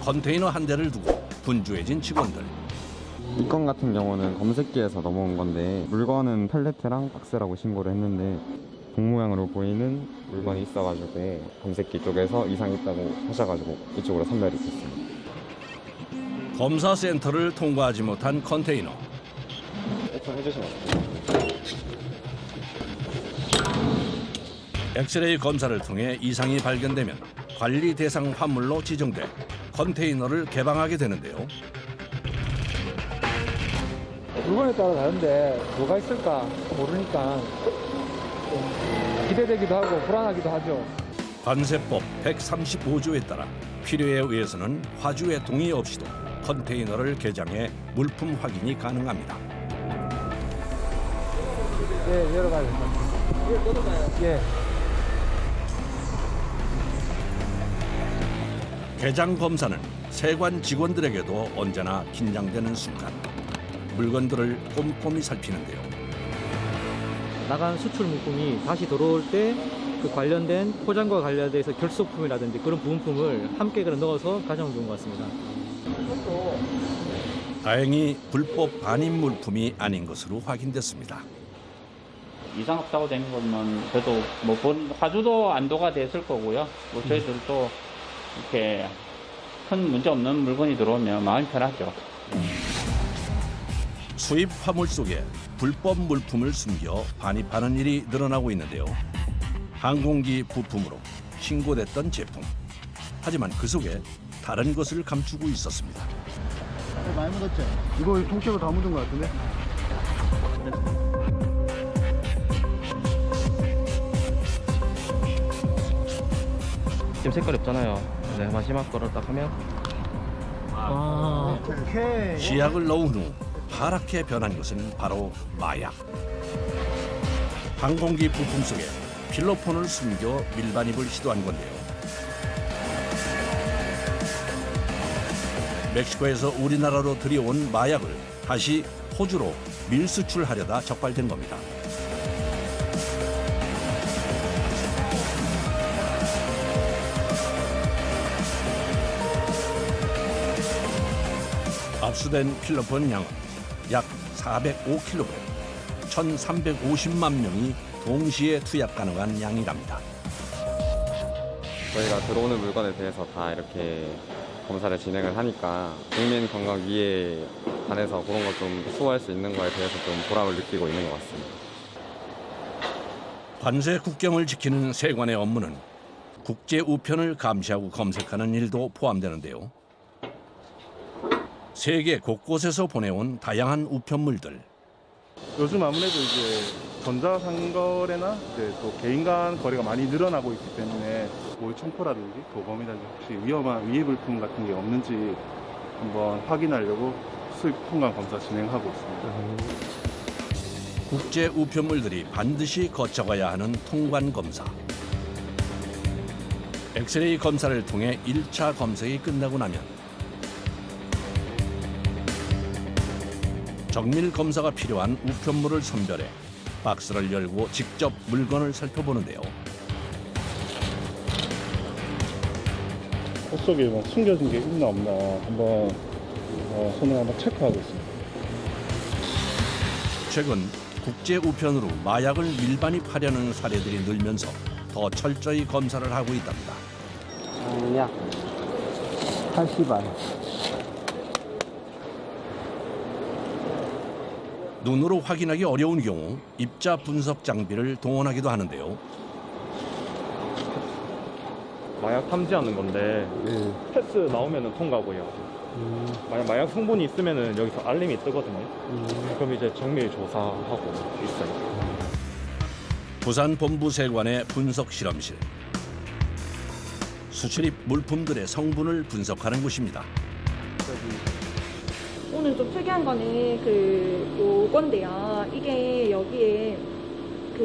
컨테이너 한 대를 두고 분주해진 직원들. 이 건 같은 경우는 검색기에서 넘어온 건데 물건은 펠레트랑 박스라고 신고를 했는데 공 모양으로 보이는 물건이 있어가지고 검색기 쪽에서 이상이 있다고 하셔가지고 이쪽으로 선별이 됐습니다. 검사센터를 통과하지 못한 컨테이너. 해주시면 돼요. 엑스레이 검사를 통해 이상이 발견되면 관리 대상 화물로 지정돼 컨테이너를 개방하게 되는데요. 물건에 따라 다른데 뭐가 있을까 모르니까 좀 기대되기도 하고 불안하기도 하죠. 관세법 135조에 따라 필요에 의해서는 화주의 동의 없이도 컨테이너를 개장해 물품 확인이 가능합니다. 예, 열어가요. 이거 뜯어봐요. 예. 개장 검사는 세관 직원들에게도 언제나 긴장되는 순간. 물건들을 꼼꼼히 살피는데요. 나간 수출 물품이 다시 들어올 때 그 관련된 포장과 관련돼서 결속품이라든지 그런 부품을 함께 넣어서 가장 좋은 것 같습니다. 다행히 불법 반입 물품이 아닌 것으로 확인됐습니다. 이상 없다고 되는 거면 그래도 화주도 안도가 됐을 거고요. 뭐 저희들도 이렇게 큰 문제 없는 물건이 들어오면 마음이 편하죠. 수입 화물 속에 불법 물품을 숨겨 반입하는 일이 늘어나고 있는데요. 항공기 부품으로 신고됐던 제품. 하지만 그 속에 다른 것을 감추고 있었습니다. 많이 묻었죠? 이거 통째로 다 묻은 것 같은데? 지금 색깔이 없잖아요. 네, 마지막 거를 딱 하면 오케이. 시약을 넣은 후 파랗게 변한 것은 바로 마약. 항공기 부품 속에 필로폰을 숨겨 밀반입을 시도한 건데요. 멕시코에서 우리나라로 들여온 마약을 다시 호주로 밀수출하려다 적발된 겁니다. 압수된 필로폰 양은 약 405kg, 1,350만 명이 동시에 투약 가능한 양이랍니다. 저희가 들어오는 물건에 대해서 다 이렇게 검사를 진행을 하니까 국민 건강 위에 관해서 그런 걸 좀 수호할 수 있는 거에 대해서 좀 보람을 느끼고 있는 것 같습니다. 관세 국경을 지키는 세관의 업무는 국제 우편을 감시하고 검색하는 일도 포함되는데요. 세계 곳곳에서 보내온 다양한 우편물들. 요즘 아무래도 이제 전자상거래나 이제 또 개인 간 거래가 많이 늘어나고 있기 때문에 뭐 청포라든지 도검이라든지 혹시 위험한 위해 물품 같은 게 없는지 한번 확인하려고 수입 통관 검사 진행하고 있습니다. 국제 우편물들이 반드시 거쳐가야 하는 통관 검사. 엑스레이 검사를 통해 1차 검색이 끝나고 나면 정밀 검사가 필요한 우편물을 선별해 박스를 열고 직접 물건을 살펴보는데요. 옷 속에 뭐 숨겨진 게 있나 없나 한번 손을 한번 체크하고 있습니다. 최근 국제 우편으로 마약을 밀반입하려는 사례들이 늘면서 더 철저히 검사를 하고 있답니다. 약 80알. 눈으로 확인하기 어려운 경우 입자 분석 장비를 동원하기도 하는데요. 마약 탐지하는 건데 패스 나오면은 통과고요. 만약 마약 성분이 있으면은 여기서 알림이 뜨거든요. 그럼 이제 정밀 조사하고 있어요. 부산 본부 세관의 분석 실험실. 수출입 물품들의 성분을 분석하는 곳입니다. 오늘 좀 특이한 거는 요건데요. 이게 여기에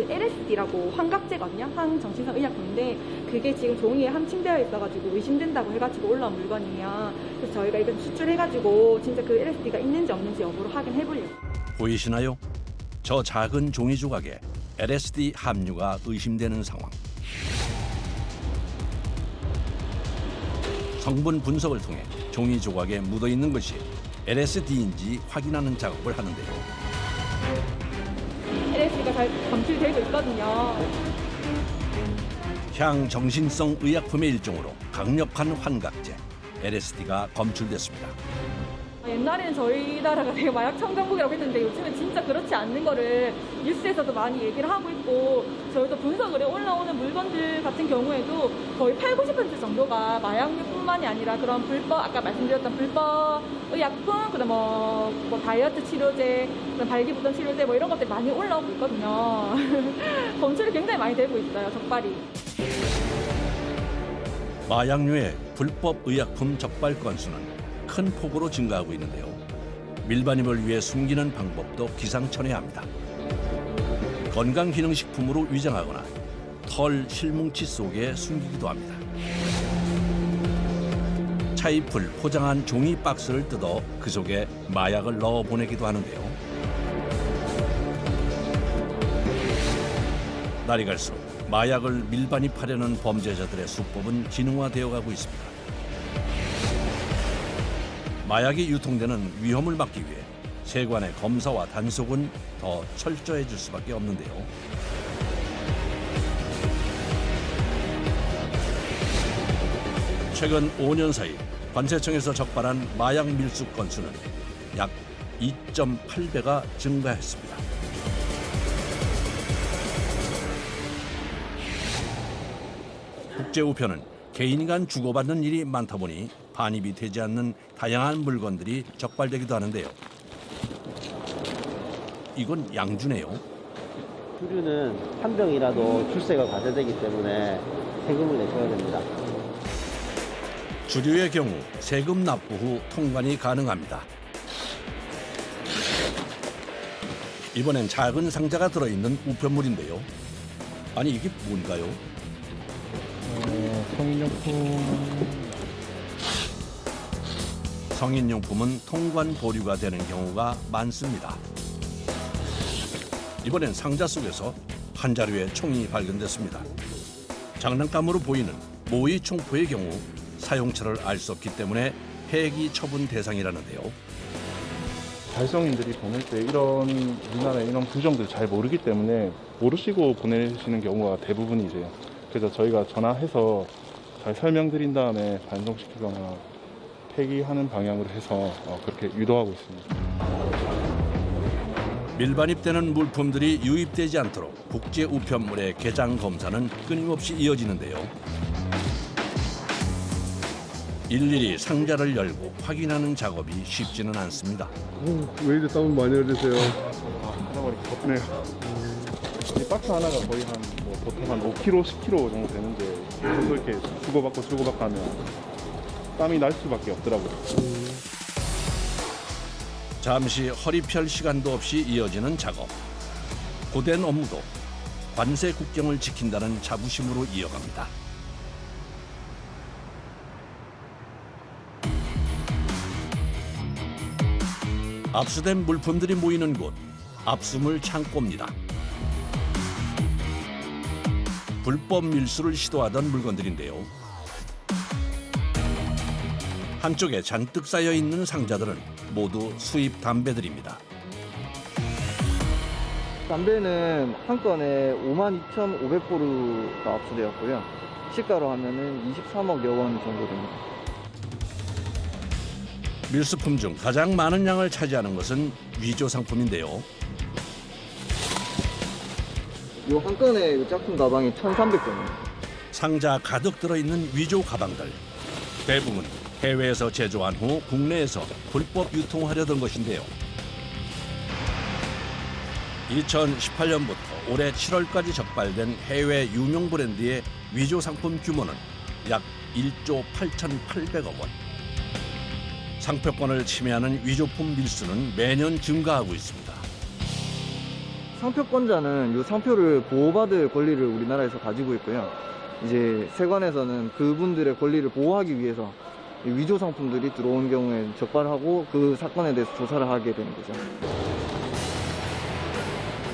LSD라고 환각제거든요. 항정신성 의약품인데 그게 지금 종이에 함침되어 있어가지고 의심된다고 해가지고 올라온 물건이에요. 그래서 저희가 이건 수출해가지고 진짜 그 LSD가 있는지 없는지 여부를 확인해보려고. 보이시나요? 저 작은 종이 조각에 LSD 함유가 의심되는 상황. 성분 분석을 통해 종이 조각에 묻어 있는 것이 LSD인지 확인하는 작업을 하는데요. LSD가 잘 검출되고 있거든요. 향정신성 의약품의 일종으로 강력한 환각제 LSD가 검출됐습니다. 옛날에는 저희 나라가 되게 마약 청정국이라고 했는데 요즘은 진짜 그렇지 않는 거를 뉴스에서도 많이 얘기를 하고 있고, 저희도 분석을 해 올라오는 물건들 같은 경우에도 거의 80~90% 정도가 마약류뿐만이 아니라 그런 불법, 아까 말씀드렸던 불법 의약품, 그다음 뭐 다이어트 치료제, 그다음 발기부전 치료제 뭐 이런 것들 많이 올라오고 있거든요. 검출이 굉장히 많이 되고 있어요, 적발이. 마약류의 불법 의약품 적발 건수는 큰 폭으로 증가하고 있는데요. 밀반입을 위해 숨기는 방법도 기상천외합니다. 건강기능식품으로 위장하거나 털 실뭉치 속에 숨기기도 합니다. 차잎을 포장한 종이 박스를 뜯어 그 속에 마약을 넣어 보내기도 하는데요. 날이 갈수록 마약을 밀반입하려는 범죄자들의 수법은 진흥화되어 가고 있습니다. 마약이 유통되는 위험을 막기 위해 세관의 검사와 단속은 더 철저해질 수밖에 없는데요. 최근 5년 사이 관세청에서 적발한 마약 밀수 건수는 약 2.8배가 증가했습니다. 국제우편은 개인이 간 주고받는 일이 많다 보니 반입이 되지 않는 다양한 물건들이 적발되기도 하는데요. 이건 양주네요. 주류는 한 병이라도 출세가 과세되기 때문에 세금을 내셔야 됩니다. 주류의 경우 세금 납부 후 통관이 가능합니다. 이번엔 작은 상자가 들어있는 우편물인데요. 아니 이게 뭔가요? 성인용품은 통관 보류가 되는 경우가 많습니다. 이번엔 상자 속에서 한 자루의 총이 발견됐습니다. 장난감으로 보이는 모의 총포의 경우 사용처를 알 수 없기 때문에 폐기 처분 대상이라는데요. 발송인들이 보낼 때 이런 우리나라의 이런 규정들 잘 모르기 때문에 모르시고 보내시는 경우가 대부분이세요. 그래서 저희가 전화해서 잘 설명드린 다음에 반송시키거나 폐기하는 방향으로 해서 그렇게 유도하고 있습니다. 밀반입되는 물품들이 유입되지 않도록 국제 우편물의 개장 검사는 끊임없이 이어지는데요. 일일이 상자를 열고 확인하는 작업이 쉽지는 않습니다. 왜 이렇게 땀을 많이 흘리세요? 하나만이 덥네요. 이 박스 하나가 거의 보통 한 5kg, 10kg 정도 되는데 계속 이렇게 주고받고 하면 땀이 날 수밖에 없더라고요. 잠시 허리 펼 시간도 없이 이어지는 작업. 고된 업무도 관세 국경을 지킨다는 자부심으로 이어갑니다. 압수된 물품들이 모이는 곳, 압수물 창고입니다. 불법 밀수를 시도하던 물건들인데요. 한쪽에 잔뜩 쌓여 있는 상자들은 모두 수입 담배들입니다. 담배는 한 건에 52,500포르가 압수되었고요. 시가로 하면은 23억여 원 정도 됩니다. 밀수품 중 가장 많은 양을 차지하는 것은 위조 상품인데요. 이 한 건에 이 짝퉁 가방이 1,300건입니다. 상자 가득 들어있는 위조 가방들. 대부분 해외에서 제조한 후 국내에서 불법 유통하려던 것인데요. 2018년부터 올해 7월까지 적발된 해외 유명 브랜드의 위조 상품 규모는 약 1조 8,800억 원. 상표권을 침해하는 위조품 밀수는 매년 증가하고 있습니다. 상표권자는 이 상표를 보호받을 권리를 우리나라에서 가지고 있고요. 이제 세관에서는 그분들의 권리를 보호하기 위해서 위조 상품들이 들어온 경우에 적발하고 그 사건에 대해서 조사를 하게 되는 거죠.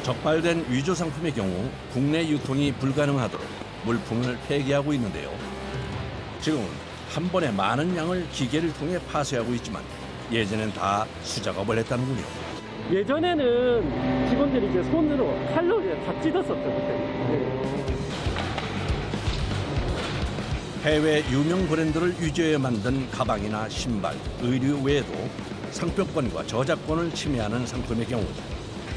적발된 위조 상품의 경우 국내 유통이 불가능하도록 물품을 폐기하고 있는데요. 지금은 한 번에 많은 양을 기계를 통해 파쇄하고 있지만 예전엔 다 수작업을 했다는군요. 예전에는 직원들이 이제 손으로 칼로 다 찢었었죠, 그때. 해외 유명 브랜드를 위조해 만든 가방이나 신발, 의류 외에도 상표권과 저작권을 침해하는 상품의 경우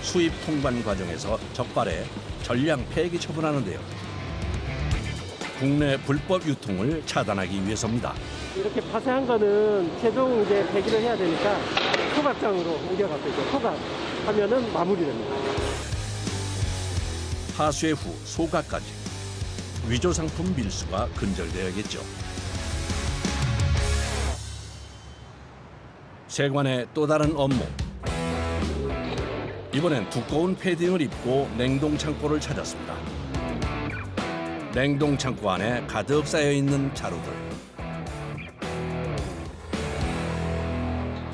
수입 통관 과정에서 적발해 전량 폐기 처분하는데요. 국내 불법 유통을 차단하기 위해서입니다. 이렇게 파쇄한 거는 최종 이제 폐기를 해야 되니까 소각장으로 옮겨갖고 이제 소각하면은 마무리됩니다. 파쇄 후 소각까지 위조 상품 밀수가 근절되어야겠죠. 세관의 또 다른 업무. 이번엔 두꺼운 패딩을 입고 냉동 창고를 찾았습니다. 냉동 창고 안에 가득 쌓여 있는 자루들.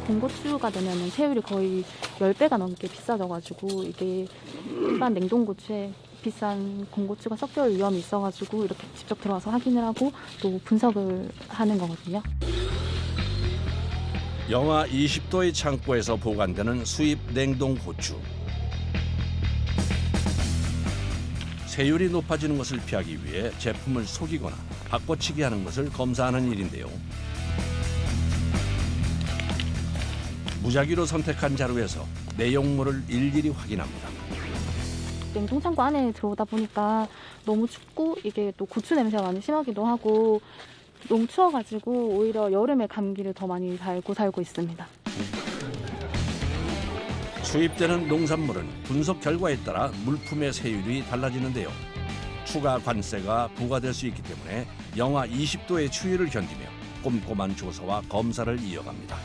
공고추가 되면 세율이 거의 10배가 넘게 비싸져가지고 이게 일반 냉동고추에 비싼 공고추가 섞여올 위험이 있어가지고 이렇게 직접 들어와서 확인을 하고 또 분석을 하는 거거든요. 영하 20도의 창고에서 보관되는 수입 냉동 고추. 세율이 높아지는 것을 피하기 위해 제품을 속이거나 바꿔치기 하는 것을 검사하는 일인데요. 무작위로 선택한 자루에서 내용물을 일일이 확인합니다. 냉동창고 안에 들어오다 보니까 너무 춥고 이게 또 고추 냄새가 많이 심하기도 하고 너무 추워가지고 오히려 여름에 감기를 더 많이 달고 살고 있습니다. 수입되는 농산물은 분석 결과에 따라 물품의 세율이 달라지는데요. 추가 관세가 부과될 수 있기 때문에 영하 20도의 추위를 견디며 꼼꼼한 조사와 검사를 이어갑니다.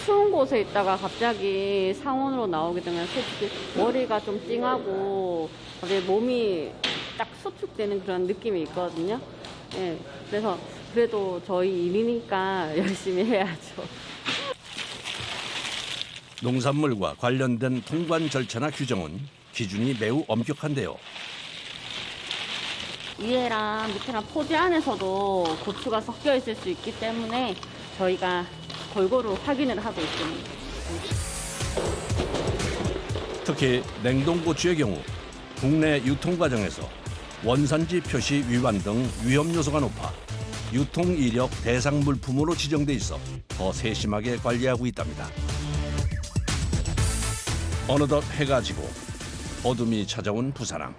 추운 곳에 있다가 갑자기 상온으로 나오게 되면 솔직히 머리가 좀 찡하고 갑자기 몸이 딱 수축되는 그런 느낌이 있거든요. 예, 그래서 그래도 저희 일이니까 열심히 해야죠. 농산물과 관련된 통관 절차나 규정은 기준이 매우 엄격한데요. 위에랑 밑에랑 포지 안에서도 고추가 섞여 있을 수 있기 때문에 저희가 골고루 확인을 하고 있습니다. 특히 냉동고추의 경우 국내 유통 과정에서 원산지 표시 위반 등 위험 요소가 높아 유통 이력 대상 물품으로 지정돼 있어 더 세심하게 관리하고 있답니다. 어느덧 해가 지고 어둠이 찾아온 부산항.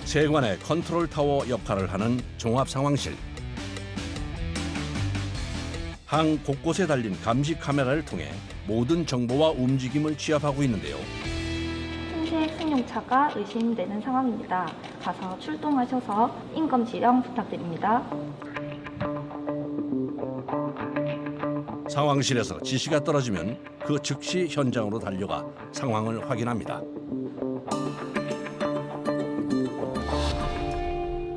세관의 컨트롤 타워 역할을 하는 종합상황실. 항 곳곳에 달린 감시 카메라를 통해 모든 정보와 움직임을 취합하고 있는데요. 통신 승용차가 의심되는 상황입니다. 가서 출동하셔서 인검 지령 부탁드립니다. 상황실에서 지시가 떨어지면 그 즉시 현장으로 달려가 상황을 확인합니다.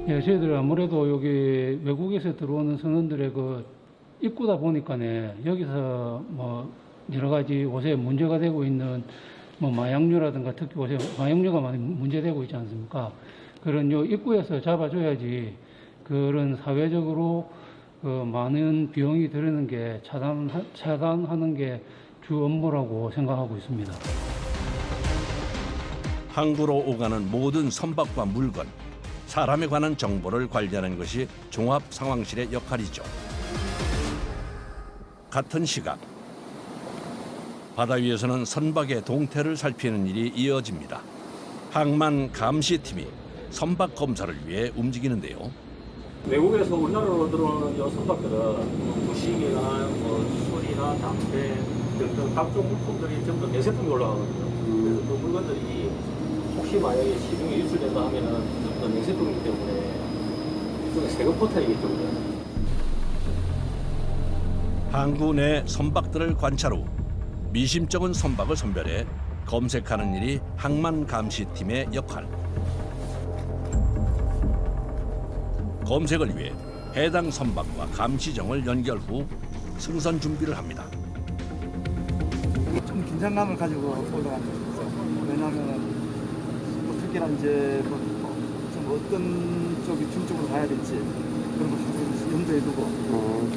예, 저희들 아무래도 여기 외국에서 들어오는 선원들의 그 입구다 보니까네 여기서 뭐 여러 가지 요새 문제가 되고 있는 뭐 마약류라든가 특히 요새 마약류가 많이 문제되고 있지 않습니까? 그런 요 입구에서 잡아줘야지 그런 사회적으로 그 많은 비용이 들는 게 차단하는 게 주 업무라고 생각하고 있습니다. 항구로 오가는 모든 선박과 물건, 사람에 관한 정보를 관리하는 것이 종합 상황실의 역할이죠. 같은 시각 바다 위에서는 선박의 동태를 살피는 일이 이어집니다. 항만 감시팀이 선박 검사를 위해 움직이는데요. 외국에서 우리나라로 들어오는 이 선박들은 부식이나 술이나 담배 등등 각종 물품들이 전부 다 내세품이 올라가거든요. 그래서 그 물건들이 혹시 만약에 시중에 유출된다 하면은 전부 다 내세품이기 때문에 일종의 세금 포탈이기 때문에. 항구 내 선박들을 관찰 후 미심쩍은 선박을 선별해 검색하는 일이 항만 감시팀의 역할. 검색을 위해 해당 선박과 감시정을 연결 후 승선 준비를 합니다. 좀 긴장감을 가지고 보도가 안 되죠. 왜냐하면 특히나 이제 어떤 쪽이 중점으로 가야 될지 그런 걸 항상 염두에 두고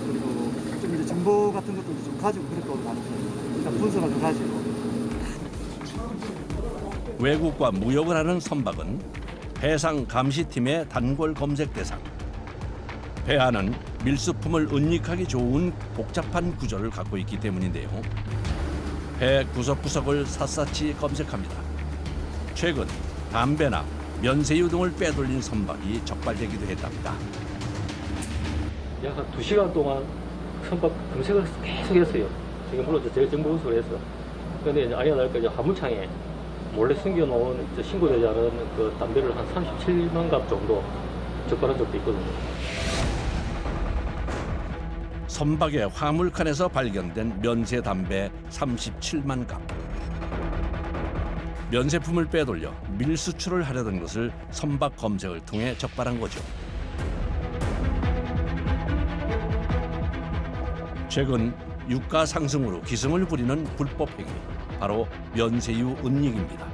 그리고 좀 이제 정보 같은 것도 좀 가지고 그럴 것 같아요. 일단 분석을 좀 가지고. 외국과 무역을 하는 선박은 해상 감시팀의 단골 검색 대상. 배 안은 밀수품을 은닉하기 좋은 복잡한 구조를 갖고 있기 때문인데요. 배 구석구석을 샅샅이 검색합니다. 최근 담배나 면세유 등을 빼돌린 선박이 적발되기도 했답니다. 약 한 2시간 동안 선박 검색을 계속 했어요. 지금 물론 제가 정보 분석을 했어. 근데 이제 아니나 다를까 이제 화물창에 몰래 숨겨놓은 신고되지 않은 그 담배를 한 37만 갑 정도 적발한 적도 있거든요. 선박의 화물칸에서 발견된 면세 담배 37만 갑. 면세품을 빼돌려 밀수출을 하려던 것을 선박 검색을 통해 적발한 거죠. 최근 유가 상승으로 기승을 부리는 불법 행위, 바로 면세유 은닉입니다.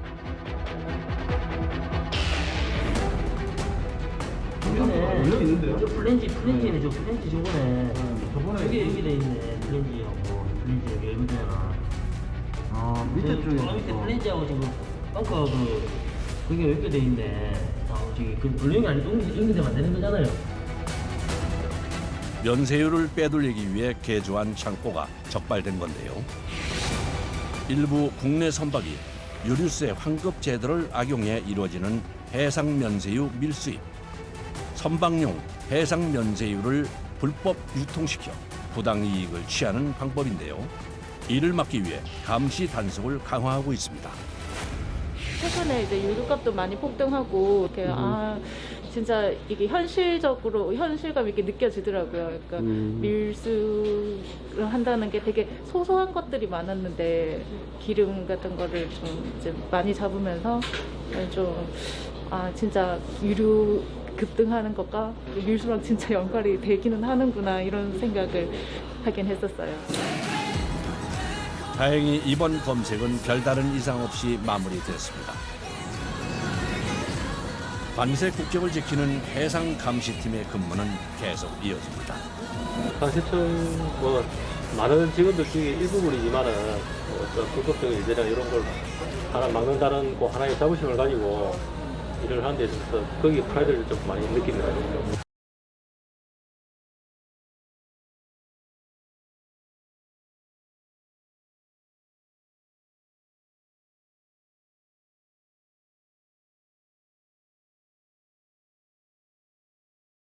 플랜지네, 저 플랜지 저번에. 저게 여기 돼 있네, 플랜지하고. 플랜지 여기 얼마나. 밑에 쪽에. 밑에 플랜지하고 지금 벙커 그게 이렇게 돼 있네. 저기 그 불량이 아니고 인근되면 안 되는 거잖아요. 면세유를 빼돌리기 위해 개조한 창고가 적발된 건데요. 일부 국내 선박이 유류세 환급 제도를 악용해 이루어지는 해상 면세유 밀수입. 선박용 해상 면세유를 불법 유통시켜 부당 이익을 취하는 방법인데요. 이를 막기 위해 감시 단속을 강화하고 있습니다. 최근에 이제 유류값도 많이 폭등하고 이렇게 진짜 이게 현실감 있게 느껴지더라고요. 그러니까 밀수를 한다는 게 되게 소소한 것들이 많았는데 기름 같은 거를 좀 이제 많이 잡으면서 좀 진짜 유류 급등하는 것과 밀수랑 진짜 연관이 되기는 하는구나 이런 생각을 하긴 했었어요. 다행히 이번 검색은 별다른 이상 없이 마무리됐습니다. 관세 국적을 지키는 해상 감시팀의 근무는 계속 이어집니다. 관세청 많은 직원들 중에 일부분이지만은 어떤 불법적인 일이나 이런 걸 하나 막는다는 하나의 자부심을 가지고 일을 하는 데 있어서 거기에 프라이드를 좀 많이 느낍니다.